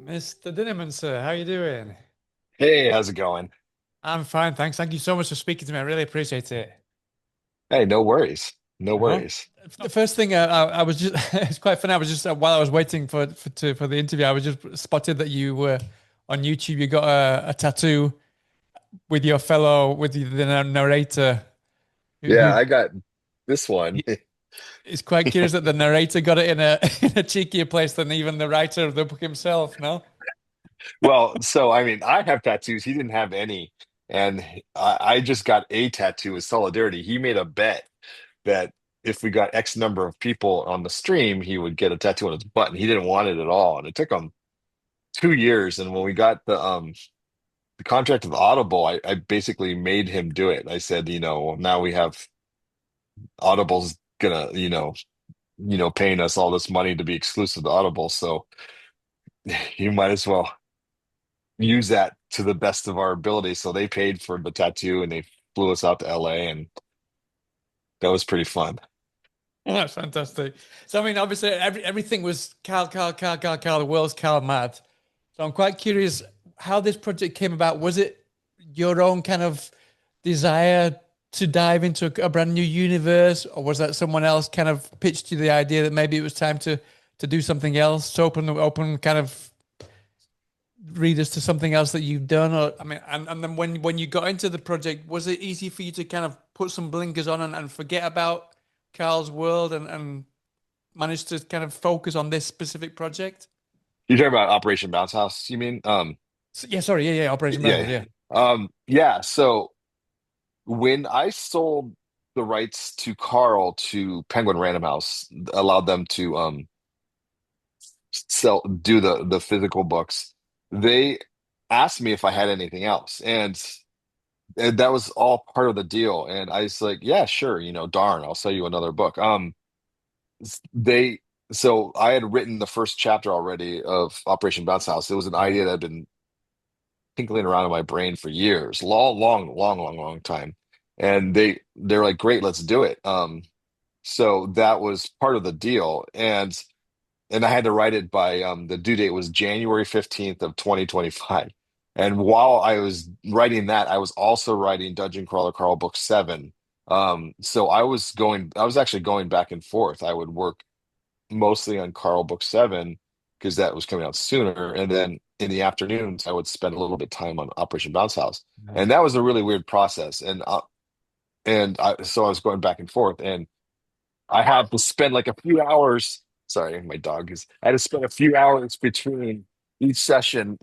Mr. Dinniman, sir, how you doing? Hey, how's it going? I'm fine, thanks. Thank you so much for speaking to me. I really appreciate it. Hey, no worries. No Uh-huh. worries. The first thing I was just it's quite funny. I was just while I was waiting for the interview, I was just spotted that you were on YouTube. You got a tattoo with your fellow the narrator Yeah, who I got this one. he, is quite curious that the narrator got it in a in a cheekier place than even the writer of the book himself. No. Well, so I mean, I have tattoos. He didn't have any, and I just got a tattoo with solidarity. He made a bet that if we got X number of people on the stream, he would get a tattoo on his butt, and he didn't want it at all. And it took him 2 years. And when we got the contract with Audible, I basically made him do it. I said, now we have Audible's gonna, paying us all this money to be exclusive to Audible, so you might as well use that to the best of our ability. So they paid for the tattoo and they flew us out to LA, and that was pretty fun. Oh, that's fantastic. So, I mean, obviously, everything was Cal. The world's Cal mad. So, I'm quite curious how this project came about. Was it your own kind of desire to dive into a brand new universe, or was that someone else kind of pitched you the idea that maybe it was time to do something else, to open kind of readers to something else that you've done? Or I mean, and then when you got into the project, was it easy for you to kind of put some blinkers on and forget about Carl's world and manage to kind of focus on this specific project? You talking about Operation Bounce House, you mean? Yeah, sorry, yeah, Operation Brothers, Yeah. yeah. Yeah. So when I sold the rights to Carl to Penguin Random House, allowed them to do the physical books, they asked me if I had anything else. And that was all part of the deal. And I was like, yeah, sure, darn, I'll sell you another book. They so I had written the first chapter already of Operation Bounce House. It was an idea that had been tinkling around in my brain for years, long, long, long, long, long time. And they're like, great, let's do it. So that was part of the deal. And I had to write it by the due date was January 15th of 2025. And while I was writing that, I was also writing Dungeon Crawler Carl Book 7. So I was actually going back and forth. I would work mostly on Carl Book 7 because that was coming out sooner. And then in the afternoons, I would spend a little bit of time on Operation Bounce House. Nice. And that was a really weird process. So I was going back and forth. And I have to spend like a few hours. Sorry, my dog is. I had to spend a few hours between each session,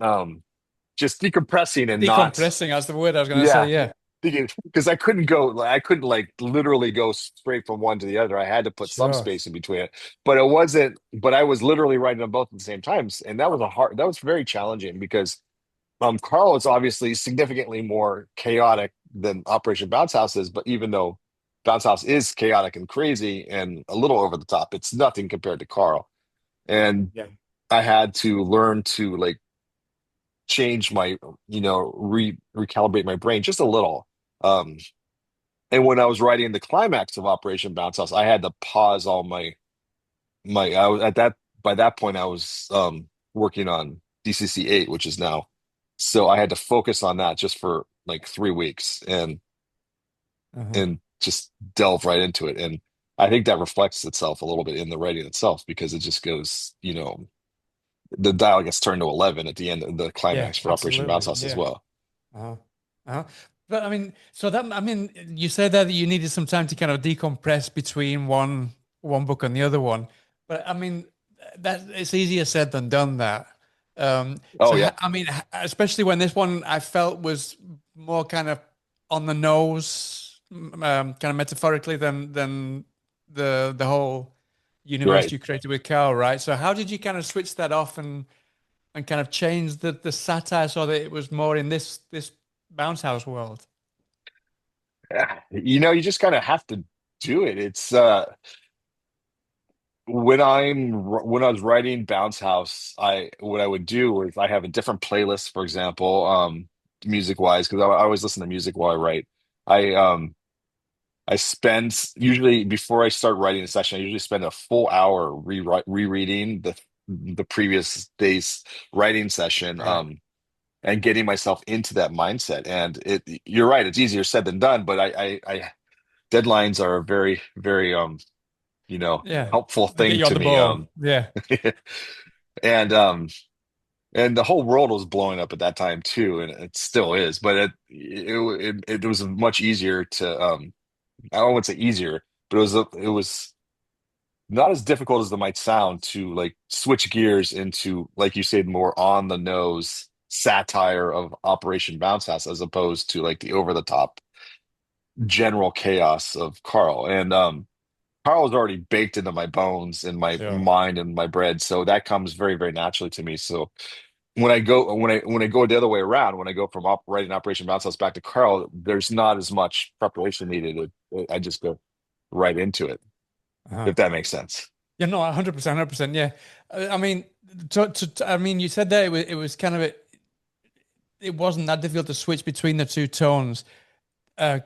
just decompressing and not, Decompressing, that's the word I was going to say, yeah, yeah. because I couldn't like literally go straight from one to the other. I had to put some Sure. space in between it, but it wasn't. But I was literally writing them both at the same times, and that was very challenging because Carl is obviously significantly more chaotic than Operation Bounce House is, but even though Bounce House is chaotic and crazy and a little over the top, it's nothing compared to Carl. And Yeah. I had to learn to like change my, recalibrate my brain just a little. Um, and when I was writing the climax of Operation Bounce House, I had to pause all I was at that by that point I was working on DCC 8, which is now. So I had to focus on that just for like 3 weeks Uh-huh. and just delve right into it. And I think that reflects itself a little bit in the writing itself because it just goes, the dial gets turned to 11 at the end of the Yeah, climax for Operation Bounce absolutely. House as Yeah. well. Uh-huh. Uh-huh. But I mean, so that I mean, you said that you needed some time to kind of decompress between one book and the other one. But I mean, that it's easier said than done. That. Oh yeah. I mean, especially when this one I felt was more kind of on the nose, kind of metaphorically than the whole universe Right. you created with Carl, right? So how did you kind of switch that off and kind of change the satire so that it was more in this bounce house world? You just kind of have to do it. It's when I was writing Bounce House, I what I would do is I have a different playlist, for example. music wise because I always listen to music while I write. I I spend usually before I start writing a session, I usually spend a full hour rereading the previous day's writing session, Right. and getting myself into that mindset. And you're right, it's easier said than done, but deadlines are a very, very Yeah. helpful They get thing you on to the me. ball. Yeah. And and the whole world was blowing up at that time too, and it still is, but it was much easier to I wouldn't say easier, but it was not as difficult as it might sound to like switch gears into, like you said, more on the nose satire of Operation Bounce House as opposed to like the over the top general chaos of Carl. And Carl is already baked into my bones and my Sure. mind and my bread, so that comes very, very naturally to me. So when I go the other way around, when I go from writing Operation Bounce House back to Carl, there's not as much preparation needed. I just go right into it, Uh-huh. if that makes sense. Yeah, no, 100%, 100%. Yeah. I mean, I mean, you said that it was kind of it wasn't that difficult to switch between the two tones.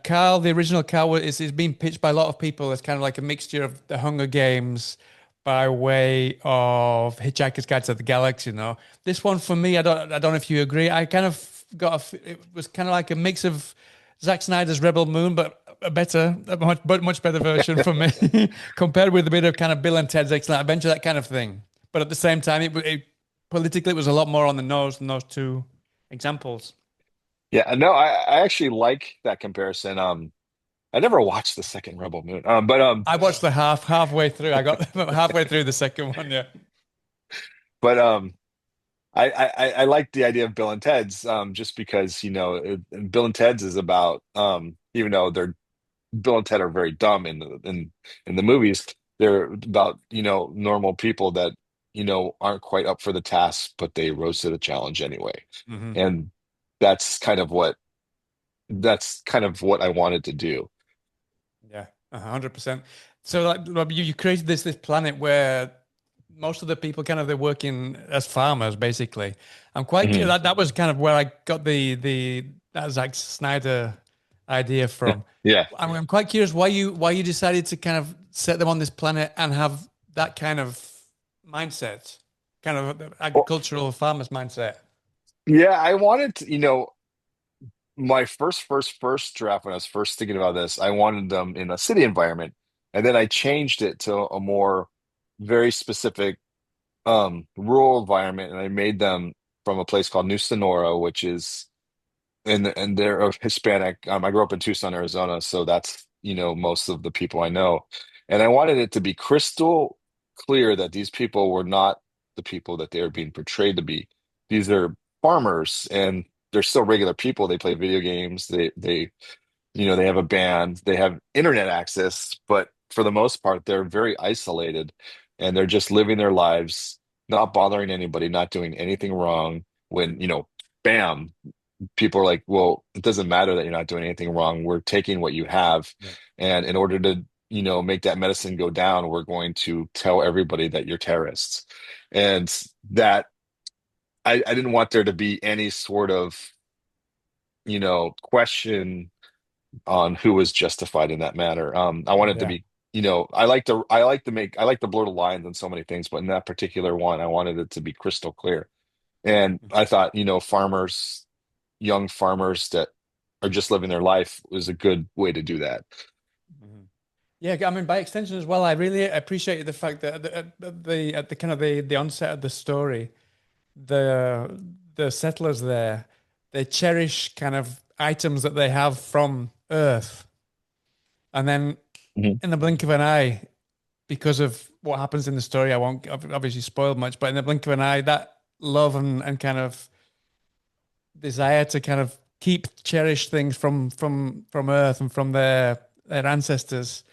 Carl, the original Carl, is being pitched by a lot of people as kind of like a mixture of the Hunger Games by way of Hitchhiker's Guide to the Galaxy. This one for me, I don't know if you agree. I kind of it was kind of like a mix of Zack Snyder's Rebel Moon, but much better version for me, compared with a bit of kind of Bill and Ted's Excellent Adventure, that kind of thing. But at the same time, politically it was a lot more on the nose than those two examples. Yeah, no, I actually like that comparison. I never watched the second Rebel Moon. But I watched the halfway through. I got halfway through the second one. Yeah. but I like the idea of Bill and Ted's just because Bill and Ted's is about even though they're Bill and Ted are very dumb in the movies, they're about normal people that aren't quite up for the task, but they rose to the challenge anyway. Hmm. And that's kind of what that's kind of what I wanted to do. Yeah. 100%. So like Rob, you created this planet where most of the people kind of they're working as farmers basically. Mhm. That was kind of where I got the that Zack Snyder idea from. Yeah. I'm quite curious why you decided to kind of set them on this planet and have that kind of mindset, kind of Well, agricultural farmers mindset. yeah, I wanted to, my first draft when I was first thinking about this, I wanted them in a city environment, and then I changed it to a more very specific rural environment, and I made them from a place called New Sonora, which is and they're of Hispanic. I grew up in Tucson, Arizona, so that's most of the people I know, and I wanted it to be crystal clear that these people were not the people that they are being portrayed to be. These are farmers, and they're still regular people. They play video games. They have a band. They have internet access, but for the most part, they're very isolated, and they're just living their lives, not bothering anybody, not doing anything wrong. When bam, people are like, well, it doesn't matter that you're not doing anything wrong. We're taking what you have. Yeah. And in order to, make that medicine go down, we're going to tell everybody that you're terrorists. And that I didn't want there to be any sort of, question on who was justified in that matter. I wanted to Yeah. be, I like to blur the lines on so many things, but in that particular one, I wanted it to be crystal clear. And I thought, young farmers that are just living their life was a good way to do that. Mhm. Yeah, I mean, by extension as well, I really appreciated the fact that at the kind of the onset of the story, the settlers there, they cherish kind of items that they have from Earth, and then Mhm. in the blink of an eye, because of what happens in the story, I won't obviously spoil much, but in the blink of an eye, that love and kind of desire to kind of keep cherish things from Earth and from their ancestors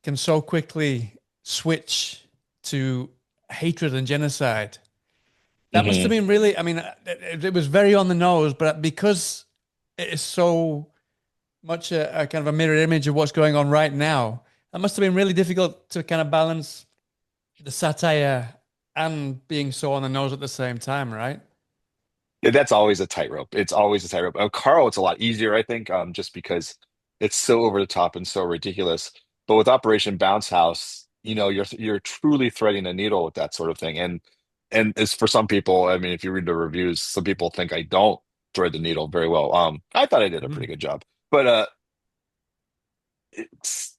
can so quickly switch to hatred and genocide. That must have Mhm. been really, I mean, it was very on the nose, but because it is so much a kind of a mirror image of what's going on right now, that must have been really difficult to kind of balance the satire and being so on the nose at the same time, right? Yeah, that's always a tightrope. It's always a tightrope. Carl, it's a lot easier, I think, just because it's so over the top and so ridiculous. But with Operation Bounce House, you're truly threading a needle with that sort of thing. And as for some people, I mean, if you read the reviews, some people think I don't thread the needle very well. I thought I did a pretty Mhm. good job, but it's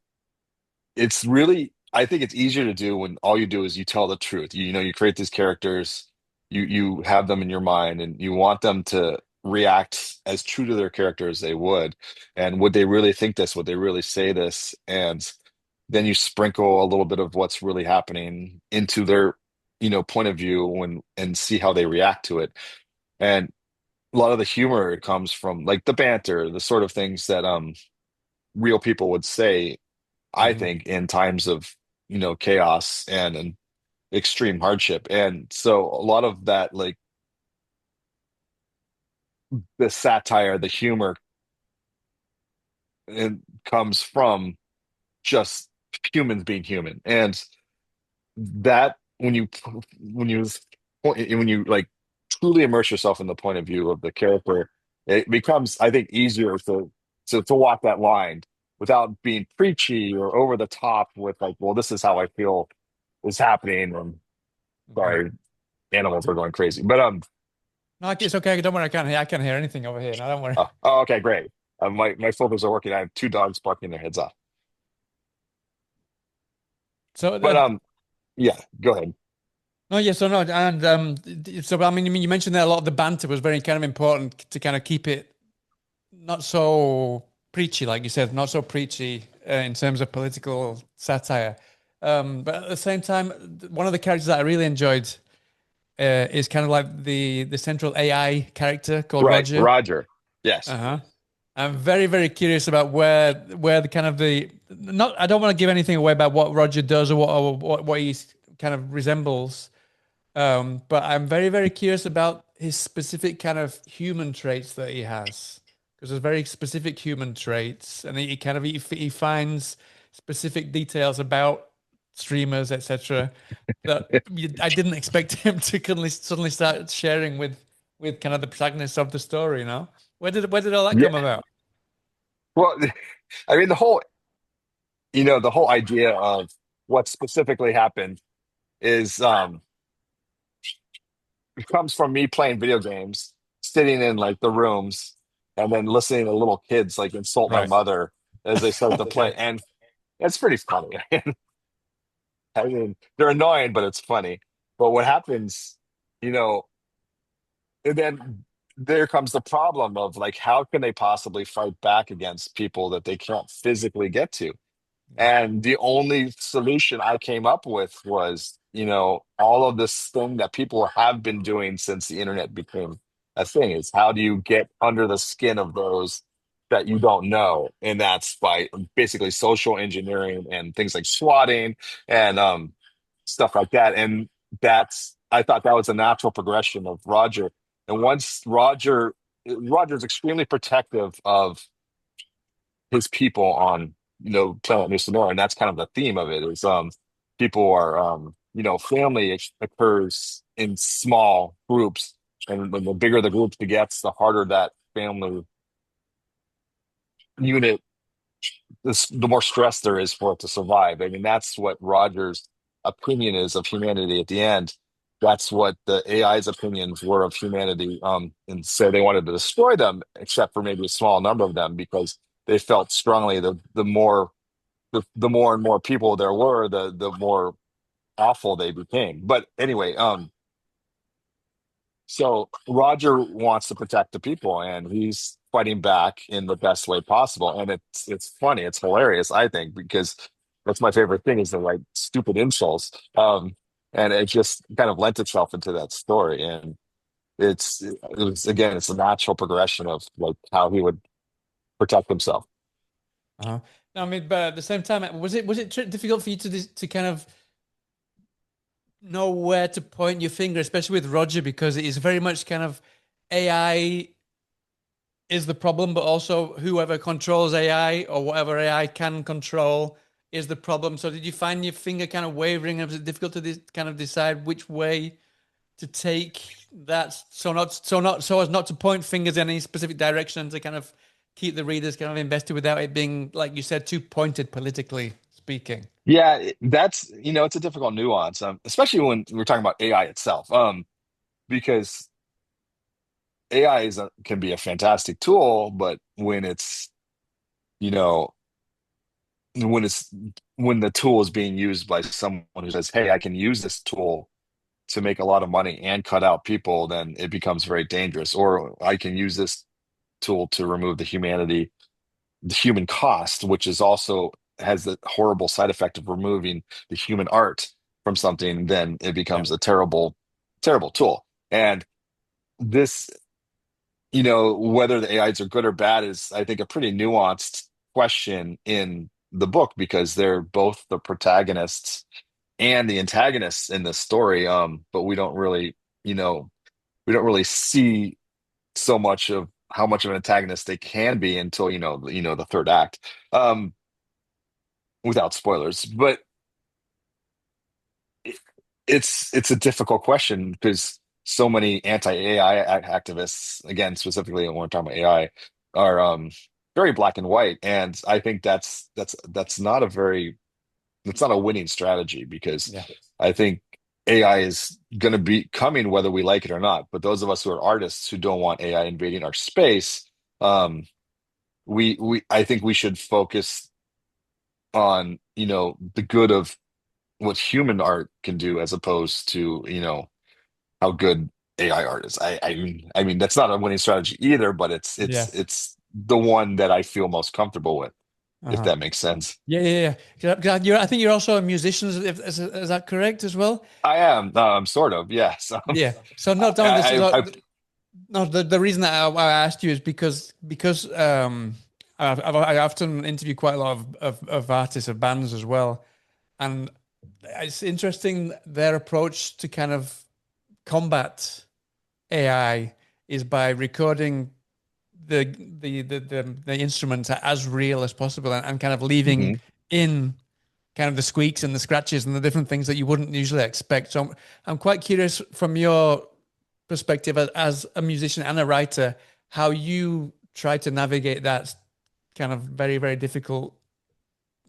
it's really, I think it's easier to do when all you do is you tell the truth. You create these characters, you have them in your mind, and you want them to react as true to their character as they would. And would they really think this? Would they really say this? And then you sprinkle a little bit of what's really happening into their, point of view and see how they react to it. And a lot of the humor comes from like the banter, the sort of things that real people would say, I Mhm. think, in times of, chaos and extreme hardship. And so a lot of that, like the satire, the humor, and comes from just humans being human. And that when you like truly immerse yourself in the point of view of the character, it becomes, I think, easier to walk that line without being preachy or over the top with like, well, this is how I feel is happening. And Mhm. sorry, animals are going crazy. But No, it's okay. Don't worry. I can't hear anything over here. No, don't worry. okay, great. My filters are working. I have two dogs barking their heads off. So But yeah, go ahead. no, yeah, so no, and so I mean, you mentioned that a lot of the banter was very kind of important to kind of keep it not so preachy, like you said, not so preachy in terms of political satire. But at the same time, one of the characters that I really enjoyed is kind of like the central AI character called Right, Roger. Roger. Yes. Uh-huh. I'm very, very curious about where the kind of the not. I don't want to give anything away about what Roger does or what he kind of resembles. But I'm very, very curious about his specific kind of human traits that he has, because there's very specific human traits, and he kind of he finds specific details about streamers, etc. That I didn't expect him to suddenly start sharing with kind of the protagonist of the story. You know, where did all that Yeah. come about? Well, I mean, the whole idea of what specifically happened is it comes from me playing video games, sitting in like the rooms, and then listening to little kids like insult my Right. mother as they start to play. Okay. And it's pretty funny. I mean, they're annoying, but it's funny. But what happens, you know, and then there comes the problem of like, how can they possibly fight back against people that they can't physically get to? And the only solution I came up with was, all of this thing that people have been doing since the internet became a thing is how do you get under the skin of those that you don't know? And that's by basically social engineering and things like swatting and stuff like that. And I thought that was a natural progression of Roger. And once Roger's extremely protective of his people on planet New Sonora, and that's kind of the theme of it is people are family occurs in small groups, and when the bigger the group gets, the harder that family unit the more stress there is for it to survive. I mean, that's what Roger's opinion is of humanity at the end. That's what the AI's opinions were of humanity. And so they wanted to destroy them, except for maybe a small number of them, because they felt strongly the more and more people there were, the more awful they became. But anyway, so Roger wants to protect the people, and he's fighting back in the best way possible. And it's funny, it's hilarious, I think, because that's my favorite thing is the like stupid insults. And it just kind of lent itself into that story. And it's a natural progression of like how he would protect himself. Uh-huh. No, I mean, but at the same time, was it difficult for you to kind of know where to point your finger, especially with Roger, because it is very much kind of AI is the problem, but also whoever controls AI or whatever AI can control is the problem. So did you find your finger kind of wavering? And was it difficult to kind of decide which way to take that, so as not to point fingers in any specific direction, to kind of keep the readers kind of invested without it being, like you said, too pointed politically speaking. Yeah, that's, it's a difficult nuance, especially when we're talking about AI itself, because AI can be a fantastic tool, but you know, when it's when the tool is being used by someone who says, "Hey, I can use this tool to make a lot of money and cut out people," then it becomes very dangerous. Or I can use this tool to remove the human cost, which is also has the horrible side effect of removing the human art from something, then it Yeah. becomes a terrible, terrible tool. And this, whether the AIs are good or bad is, I think, a pretty nuanced question in the book because they're both the protagonists and the antagonists in this story. But you know, we don't really see so much of how much of an antagonist they can be until the third act. Um, without spoilers, but it, it's a difficult question because so many anti-AI activists, again, specifically when we're talking about AI, are very black and white, and I think that's not that's not a winning strategy because Yeah. I think AI is going to be coming whether we like it or not. But those of us who are artists who don't want AI invading our space, um, we I think we should focus on the good of what human art can do as opposed to how good AI art is. I mean that's not a winning strategy either, but it's it's Yes. it's the one that I feel most comfortable with, if Uh-huh. that makes sense. Yeah, yeah, yeah. I think you're also a musician. Is that correct as well? I am sort of, yes. Yeah. So not only this, I, I, so, no, the reason that I asked you is because I often interview quite a lot of artists of bands as well, and it's interesting their approach to kind of combat AI is by recording the the instruments as real as possible, and kind of leaving mhm. in kind of the squeaks and the scratches and the different things that you wouldn't usually expect. So I'm quite curious from your perspective as a musician and a writer, how you try to navigate that kind of very, very difficult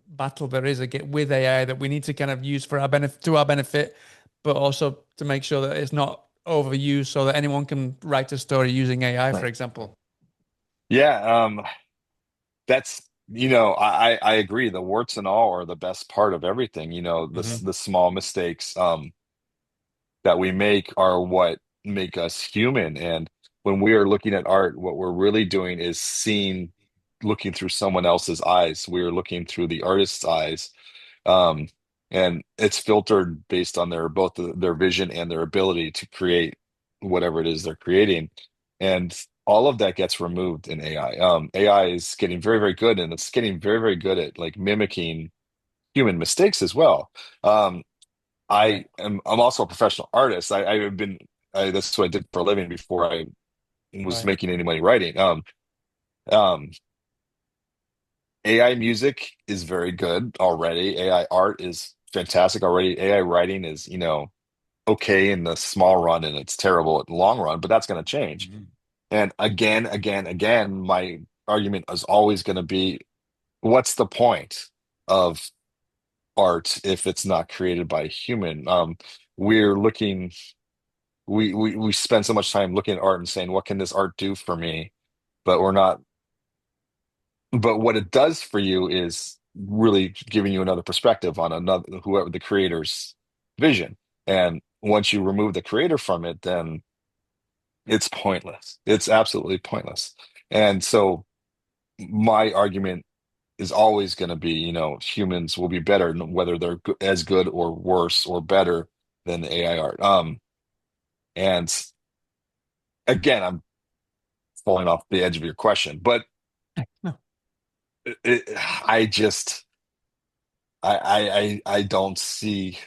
battle there is again with AI that we need to kind of use for our benefit, to our benefit, but also to make sure that it's not overused so that anyone can write a story using AI, for Right. example. Yeah, that's I agree. The warts and all are the best part of everything. Hmm. The small mistakes that we make are what make us human. And when we are looking at art, what we're really doing is looking through someone else's eyes. We are looking through the artist's eyes, um, and it's filtered based on both their vision and their ability to create whatever it is they're creating. And all of that gets removed in AI. AI is getting very, very good, and it's getting very, very good at like mimicking human mistakes as well. Um, Right. I'm also a professional artist. That's what I did for a living before I was Right. making any money writing. Um, AI music is very good already. AI art is fantastic already. AI writing is, okay in the small run and it's terrible at the long run, but that's going to change. Mhm. And again, again, again, my argument is always going to be, what's the point of art if it's not created by a human? We're looking we spend so much time looking at art and saying, what can this art do for me? But we're not, but what it does for you is really giving you another perspective on another, whoever the creator's vision. And once you remove the creator from it, then it's pointless. It's absolutely pointless. And so my argument is always going to be, humans will be better, whether they're as good or worse or better than the AI art. And again, I'm falling off the edge of your question, but No. it, I just I don't see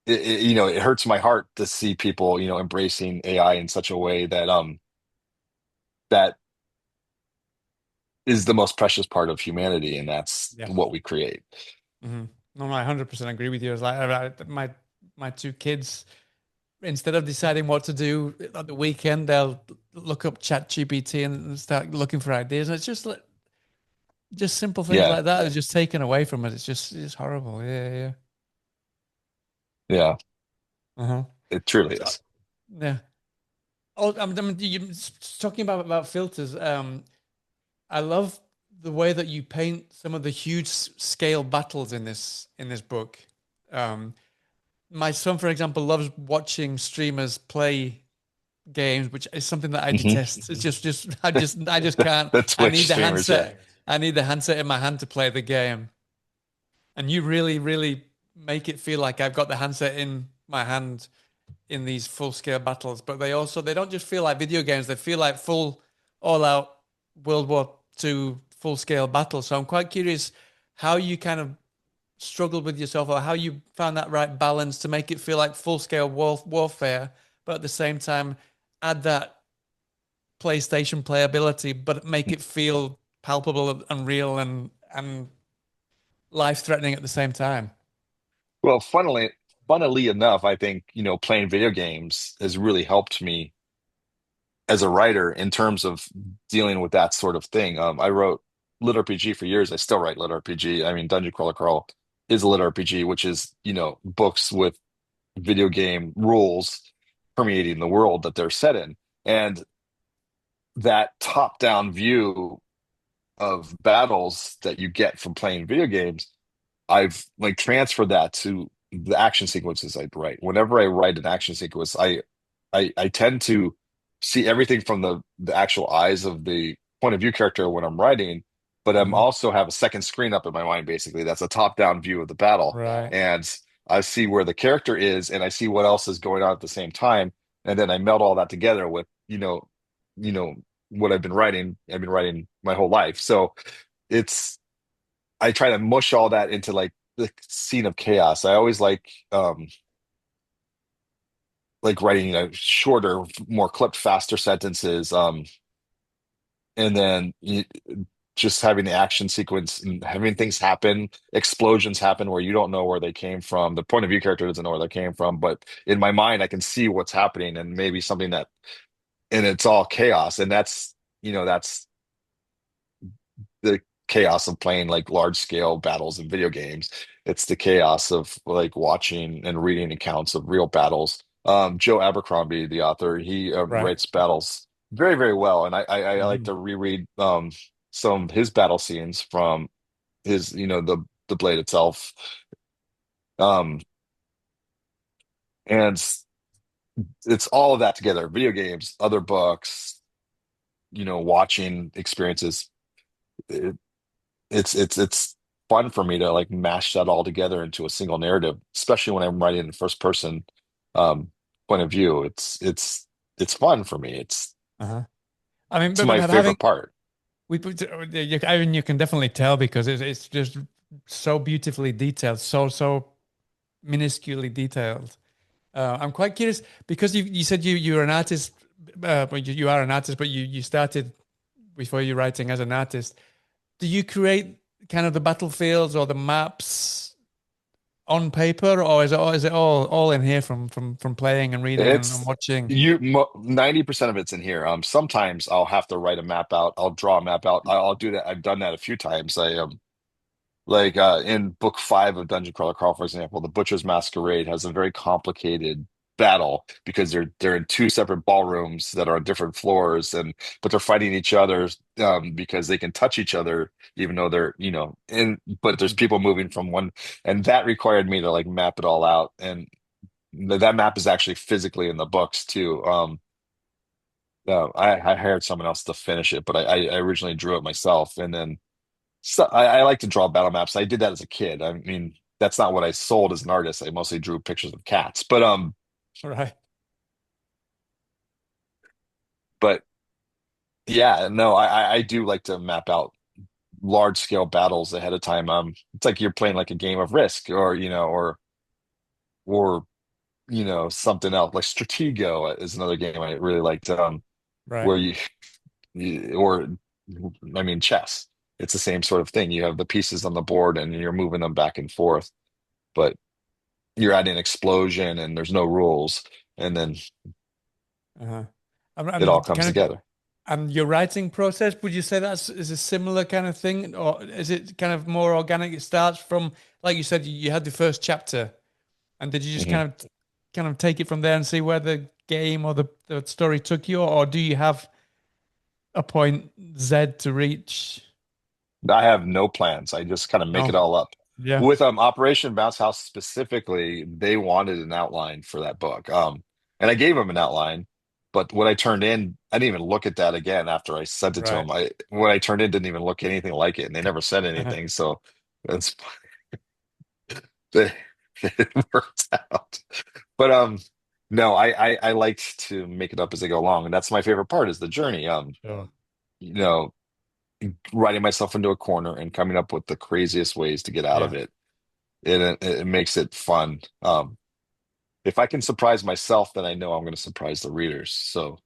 it hurts my heart to see people embracing AI in such a way that is the most precious part of humanity, and that's Yeah. what we create. Hmm. No, no, I 100% agree with you. It's like my two kids. instead of deciding what to do at the weekend, they'll look up Chat GPT and start looking for ideas. And it's just like just simple things Yeah, like that are just taken away from us. It's horrible. Yeah, yeah. yeah, Uh-huh. it truly So, is. yeah. Oh, you talking about filters. I love the way that you paint some of the huge scale battles in this book. Um, my son, for example, loves watching streamers play games, which is something that I Hmm. detest. It's just I just can't. The I Twitch need the streamers, yeah. handset. I need the handset in my hand to play the game. And you really, really make it feel like I've got the handset in my hand in these full scale battles. But they don't just feel like video games, they feel like full all out World War II full scale battles. So I'm quite curious how you kind of struggled with yourself or how you found that right balance to make it feel like full scale warfare, but at the same time add that PlayStation playability, but make it feel palpable and real and life threatening at the same time. Well, funnily enough, I think, playing video games has really helped me as a writer in terms of dealing with that sort of thing. I wrote lit RPG for years. I still write lit RPG. I mean, Dungeon Crawler Crawl is a lit RPG, which is, books with video game rules permeating the world that they're set in. And that top-down view of battles that you get from playing video games, I've like transferred that to the action sequences I write. Whenever I write an action sequence, I tend to see everything from the actual eyes of the point of view character when I'm writing, but I'm Mhm. also have a second screen up in my mind basically. That's a top-down view of the battle. Right. And I see where the character is and I see what else is going on at the same time. And then I meld all that together with, you know, what I've been writing. I've been writing my whole life. So it's I try to mush all that into like the scene of chaos. I always like writing shorter, more clipped, faster sentences. And then just having the action sequence and having things happen, explosions happen where you don't know where they came from. The point of view character doesn't know where they came from, but in my mind, I can see what's happening and maybe something and it's all chaos. And that's the chaos of playing like large scale battles in video games. It's the chaos of like watching and reading accounts of real battles. Joe Abercrombie, the author, he Right. writes battles very, very well, and I like Mhm. to reread some of his battle scenes from his, the Blade itself. Um, and it's all of that together: video games, other books, watching experiences. It's fun for me to like mash that all together into a single narrative, especially when I'm writing in first person um point of view. It's fun for me. Uh-huh. I mean, It's but my having favorite part. I mean, you can definitely tell because it's just so beautifully detailed, so minusculely detailed. I'm quite curious because you said you're an artist, but you are an artist, but you started before you writing as an artist. Do you create kind of the battlefields or the maps on paper, or is it all in here from playing and reading and It's watching? 90% of it's in here. Sometimes I'll have to write a map out. I'll draw a map out. I'll do that. I've done that a few times. Like in book 5 of Dungeon Crawler Crawl, for example, the Butcher's Masquerade has a very complicated battle because they're in two separate ballrooms that are on different floors, and but they're fighting each other because they can touch each other even though they're in, but there's Mhm. people moving from one, and that required me to like map it all out, and that map is actually physically in the books too. I hired someone else to finish it, but I originally drew it myself, and then. So I like to draw battle maps. I did that as a kid. I mean, that's not what I sold as an artist. I mostly drew pictures of cats. Right. But yeah, no, I do like to map out large scale battles ahead of time. It's like you're playing like a game of Risk, or or something else like Stratego is another game I really liked. Right. Where or I mean chess. It's the same sort of thing. You have the pieces on the board and you're moving them back and forth, but you're adding explosion and there's no rules. and then Uh-huh. it all And comes kind of, together. and your writing process, would you say that's is a similar kind of thing, or is it kind of more organic? It starts from, like you said, you had the first chapter, and did you just Mhm. kind of take it from there and see where the game or the story took you, or do you have a point Z to reach? I have no plans. I just kind of make it No. all up. Yeah. With Operation Bounce House specifically, they wanted an outline for that book. And I gave them an outline, but what I turned in, I didn't even look at that again after I sent it to Right. them. What I turned in didn't even look anything like it, and they never said anything. So that's it worked out. But no, I liked to make it up as I go along, and that's my favorite part is the journey. Sure. You know, writing myself into a corner and coming up with the craziest ways to get out of Yeah. it. It makes it fun. If I can surprise myself, then I know I'm going to surprise the readers. So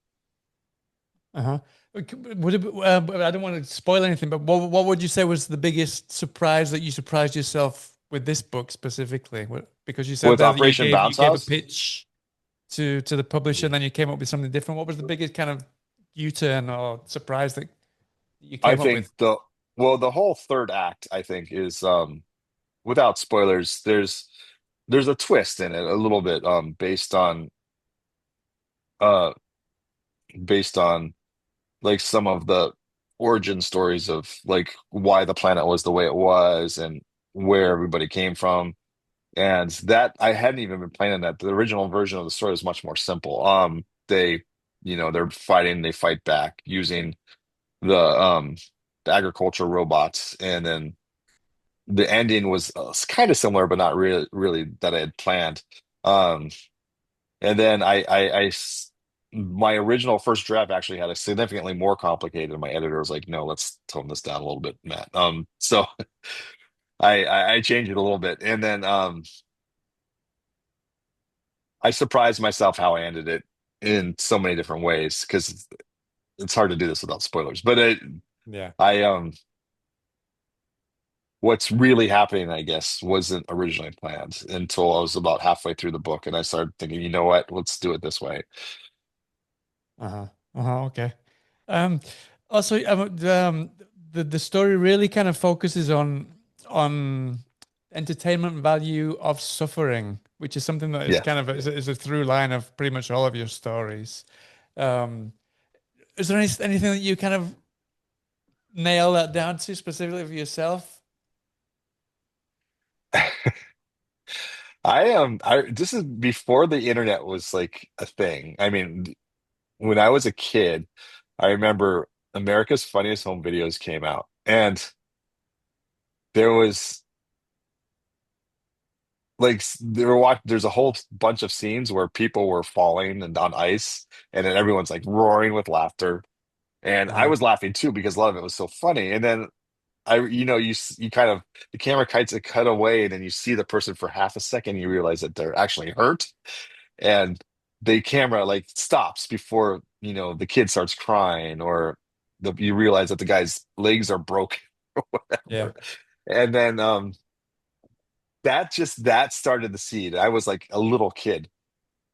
Uh-huh. Would it, but I don't want to spoil anything, but what would you say was the biggest surprise that you surprised yourself with this book specifically? Because you said with there that Operation you Bounce gave a House, pitch to the publisher and then you came up with something different. What was the biggest kind of U-turn or surprise that you I came up think with? the whole third act, I think, is without spoilers, there's a twist in it a little bit, uh based on like some of the origin stories of like why the planet was the way it was and where everybody came from. And that I hadn't even been planning that. The original version of the story is much more simple. They're fighting, they fight back using the agriculture robots, and then the ending was kind of similar, but not really that I had planned. Um, and then my original first draft actually had a significantly more complicated. And my editor was like, "No, let's tone this down a little bit, Matt." So I changed it a little bit, and then I surprised myself how I ended it in so many different ways because it's hard to do this without spoilers. But Yeah. I what's really happening, I guess, wasn't originally planned until I was about halfway through the book, and I started thinking, you know what, let's do it this way. Uh-huh. Uh-huh. Okay. Um, Also, the story really kind of focuses on entertainment value of suffering, which is something that is Yeah. kind of is a through line of pretty much all of your stories. Um, is there anything that you kind of nail that down to specifically for yourself? I am. This is before the internet was like a thing. I mean, when I was a kid, I remember America's Funniest Home Videos came out, and there was like they were watching. There's a whole bunch of scenes where people were falling and on ice, and then everyone's like roaring with laughter, and I Uh-huh. was laughing too because a lot of it was so funny. And then you kind of the camera kites a cut away, and then you see the person for half a second, you realize that they're actually hurt, and the camera like stops before the kid starts crying, or you realize that the guy's legs are broken or Yeah. whatever. And then that started the seed. I was like a little kid,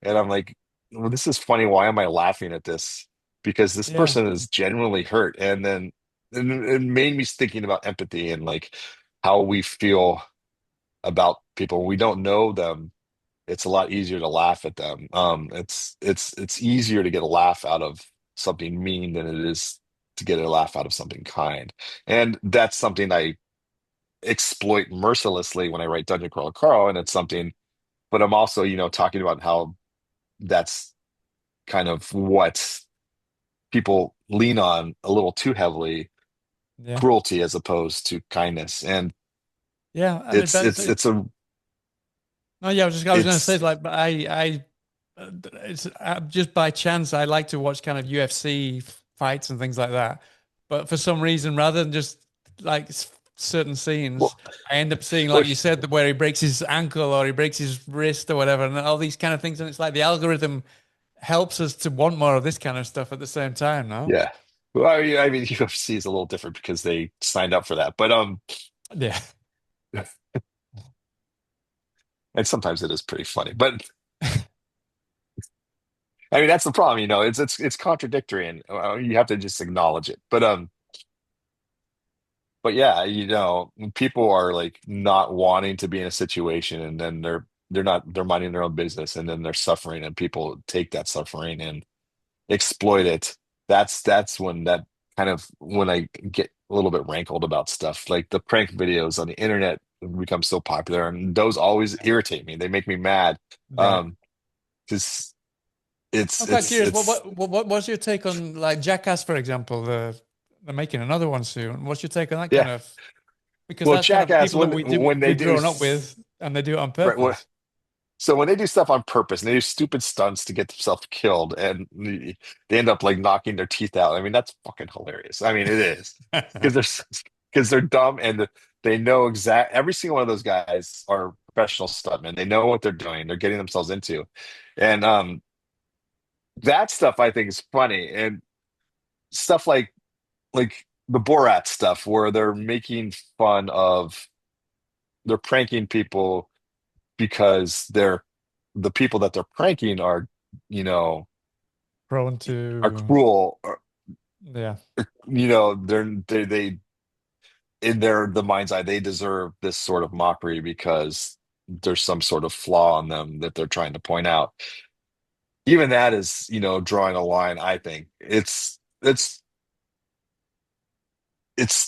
and I'm like, well, this is funny. Why am I laughing at this? Because this Yeah. person is genuinely hurt. And then it made me thinking about empathy and like how we feel about people. When we don't know them, it's a lot easier to laugh at them. It's easier to get a laugh out of something mean than it is to get a laugh out of something kind. And that's something I exploit mercilessly when I write Dungeon Crawler Carl, and it's something, but I'm also, talking about how that's kind of what people lean on a little too heavily, Yeah. cruelty as opposed to kindness. And Yeah. I mean, it's it's it's a no, yeah, I was going to say it's like, but it's just by chance I like to watch kind of UFC fights and things like that. But for some reason, rather than just like certain scenes, well, I end up seeing, well, like you said, where he breaks his ankle or he breaks his wrist or whatever, and all these kind of things. And it's like the algorithm helps us to want more of this kind of stuff at the same time, no? yeah. Well, I mean, UFC is a little different because they signed up for that, but Yeah. and sometimes it is pretty funny. But I mean, that's the problem, it's contradictory, and you have to just acknowledge it. But yeah, when people are like not wanting to be in a situation, and then they're minding their own business, and then they're suffering, and people take that suffering and exploit it. That's when I get a little bit rankled about stuff. Like the prank videos on the internet become so popular, and those always irritate me. They make me mad. Yeah. Um, because it's I'm quite it's curious. it's What's your take on like Jackass, for example? They're making another one soon. What's your take on that kind yeah. of? Because Well, that's kind of the Jackass, people that when they we've do grown up with, and they do it on right, purpose. so when they do stuff on purpose, and they do stupid stunts to get themselves killed, and they end up like knocking their teeth out. I mean, that's fucking hilarious. I mean, it is because they're dumb, and they know every single one of those guys are professional stuntmen. They know what they're doing. They're getting themselves into, and that stuff I think is funny, and stuff like the Borat stuff where they're pranking people because the people that they're pranking are, you know, Prone are to, cruel. yeah, They in the mind's eye they deserve this sort of mockery because there's some sort of flaw in them that they're trying to point out. Even that is, drawing a line. I think it's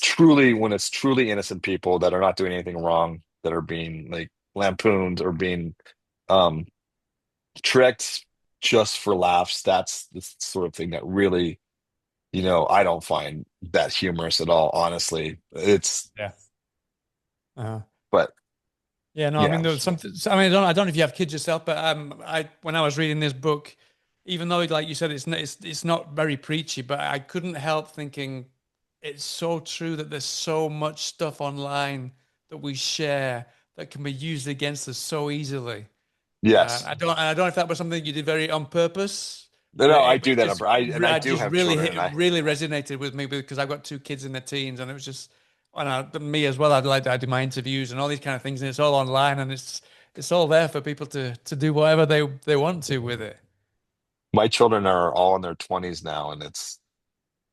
truly when it's truly innocent people that are not doing anything wrong that are being like lampooned or being um tricked just for laughs. That's the sort of thing that really, I don't find that humorous at all, honestly. yeah. Uh, But yeah, no, I mean yeah, there was something. I mean, I don't know if you have kids yourself, but I when I was reading this book, even though like you said, it's not very preachy, but I couldn't help thinking it's so true that there's so much stuff online that we share that can be used against us so easily. yes. I don't know if that was something you did very on purpose, No, but no, I it do was that, just Amber. I I do just have really children, hit, and I really resonated with me because I've got two kids in their teens, and it was just and me as well. I do my interviews and all these kind of things, and it's all online, and it's all there for people to do whatever they want to with it. my children are all in their 20s now, and it's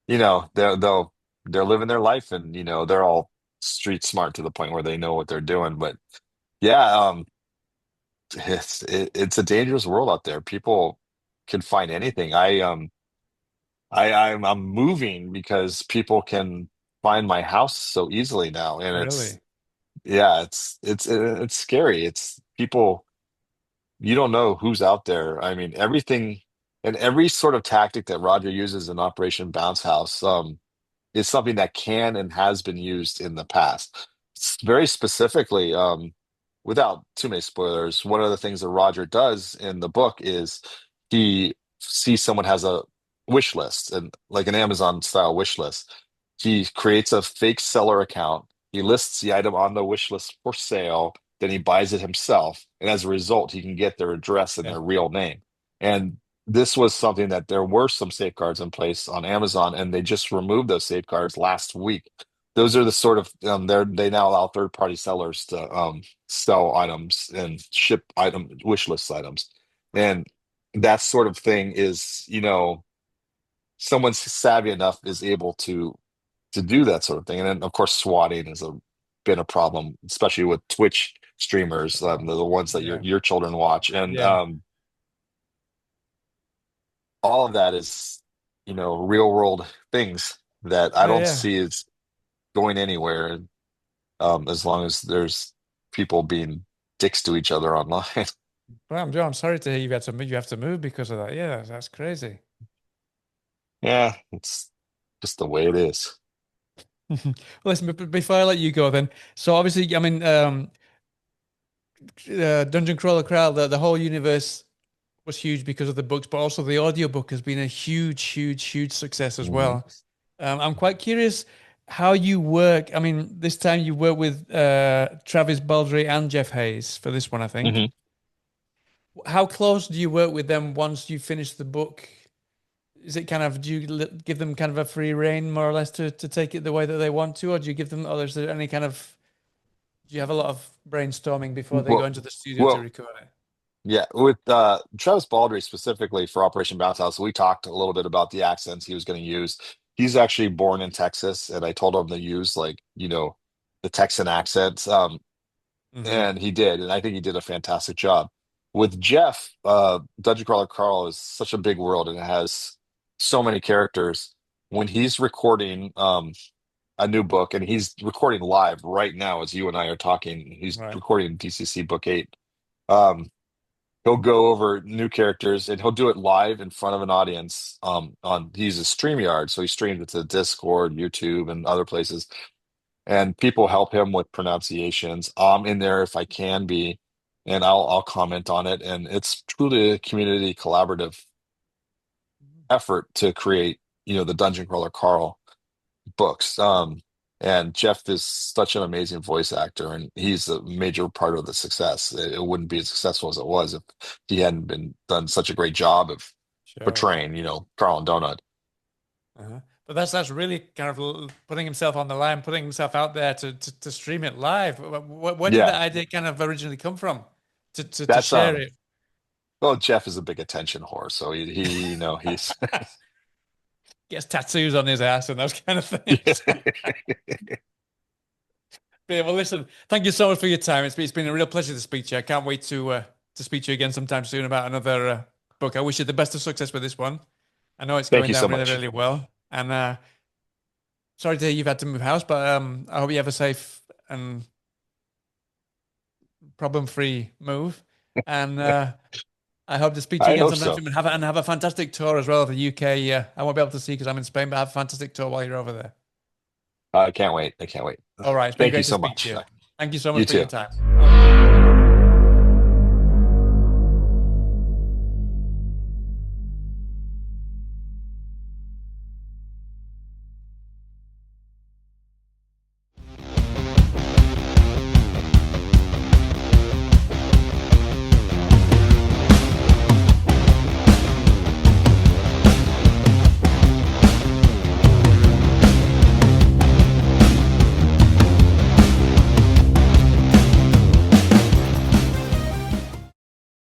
they're living their life, and they're all street smart to the point where they know what they're doing. But yeah, it's a dangerous world out there. People can find anything. I'm moving because people can find my house so easily now, and Really, it's scary. It's people, you don't know who's out there. I mean, everything and every sort of tactic that Roger uses in Operation Bounce House is something that can and has been used in the past. Very specifically, without too many spoilers, one of the things that Roger does in the book is he sees someone has a wish list, and like an Amazon style wish list. He creates a fake seller account. He lists the item on the wish list for sale. Then he buys it himself. And as a result, he can get their address and yeah, their real name. And this was something that there were some safeguards in place on Amazon, and they just removed those safeguards last week. Those are the sort of they now allow third-party sellers to sell items and ship wish list items, and that sort of thing is, someone savvy enough is able to do that sort of thing. And then, of course, swatting has been a problem, especially with Twitch streamers, the ones that your yeah, your children watch, and yeah, all of that is, real world things that I yeah, don't yeah. see as going anywhere, as long as there's people being dicks to each other online. Well, I'm sorry to hear you have to move because of that. Yeah, that's crazy. Yeah, it's just the way it is. Listen, before I let you go, then, so obviously, I mean, Dungeon Crawler Crowd, the whole universe was huge because of the books, but also the audiobook has been a huge, huge, huge success as Mhm. well. I'm quite curious how you work. I mean, this time you work with Travis Baldry and Jeff Hayes for this one, I think. Mhm. How close do you work with them once you finish the book? Is it kind of, do you give them kind of a free rein more or less to take it the way that they want to, or do you give them, or is there any kind of, do you have a lot of brainstorming before they go Well, into the studio to well, record it? Yeah, with Travis Baldry specifically for Operation Bounce House, we talked a little bit about the accents he was going to use. He's actually born in Texas, and I told him to use like, the Texan accents. Hmm. And he did, and I think he did a fantastic job. With Jeff, Dungeon Crawler Carl is such a big world and it has so many characters. When he's recording a new book, and he's recording live right now as you and I are talking, he's Right. recording DCC Book 8. Um, he'll go over new characters and he'll do it live in front of an audience. He uses StreamYard, so he streams it to Discord, YouTube, and other places. And people help him with pronunciations. I'm in there if I can be, and I'll comment on it. And it's truly a community collaborative effort to create, the Dungeon Crawler Carl books. And Jeff is such an amazing voice actor, and he's a major part of the success. It wouldn't be as successful as it was if he hadn't been done such a great job of Sure. portraying, Carl and Donut. Uh-huh. But that's really kind of putting himself on the line, putting himself out there to stream it live. Where did Yeah, that idea kind of originally come from to that's share it? well, Jeff is a big attention whore, so he's Gets tattoos on his ass and those kind of yeah. things. But yeah, well, listen, thank you so much for your time. It's been a real pleasure to speak to you. I can't wait to speak to you again sometime soon about another book. I wish you the best of success with this one. I know it's Thank going you down so really, much. really well. And sorry to hear you've had to move house, but I hope you have a safe and problem-free move. And I hope to speak to you I again hope sometime so. soon and have a fantastic tour as well of the UK. I won't be able to see because I'm in Spain, but have a fantastic tour while you're over there. I can't wait. I can't wait. All right, it's been Thank you great to so speak to much. you. Thank you so much You for your too. time.